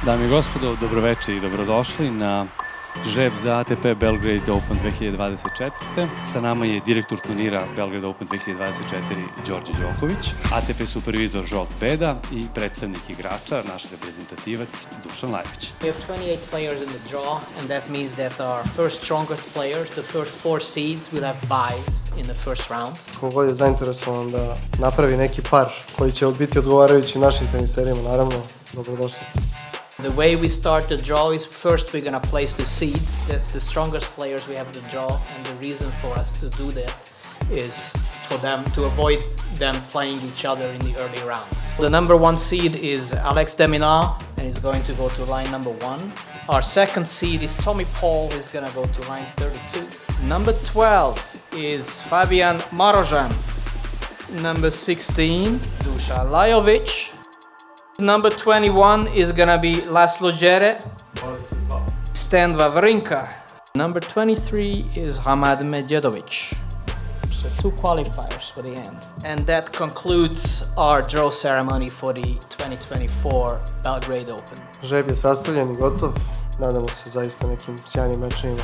Dame i gospodo, dobroveče i dobrodošli na žreb za ATP Belgrade Open 2024. Sa nama je direktor turnira Belgrade Open 2024 Đorđe Đoković, ATP supervizor Žolt Beda i predstavnik igrača, naš reprezentativac Dušan Lajović. We have 28 players in the draw, and that means that our first strongest players, the first 4 seeds, will have buys in the first round. Kogod je zainteresovan da napravi neki par koji će biti odgovarajući našim teniserima, naravno, dobrodošli ste. The way we start the draw is first we're going to place the seeds. That's the strongest players we have in the draw, and the reason for us to do that is for them to avoid them playing each other in the early rounds. The number 1 seed is Aleks de Minor, and he's going to go to line number 1. Our second seed is Tommy Paul, he's going to go to line 32. Number 12 is Fabian Marojan. Number 16, Dušan Lajović. Number 21 is gonna be Laslo Đere. Sten Vavrinka. Number 23 is Hamad Medjedović. So 2 qualifiers for the end. And that concludes our draw ceremony for the 2024 Belgrade Open. Žreb je sastavljen i gotov. Nadamo se zaista nekim sjajnim mečevima.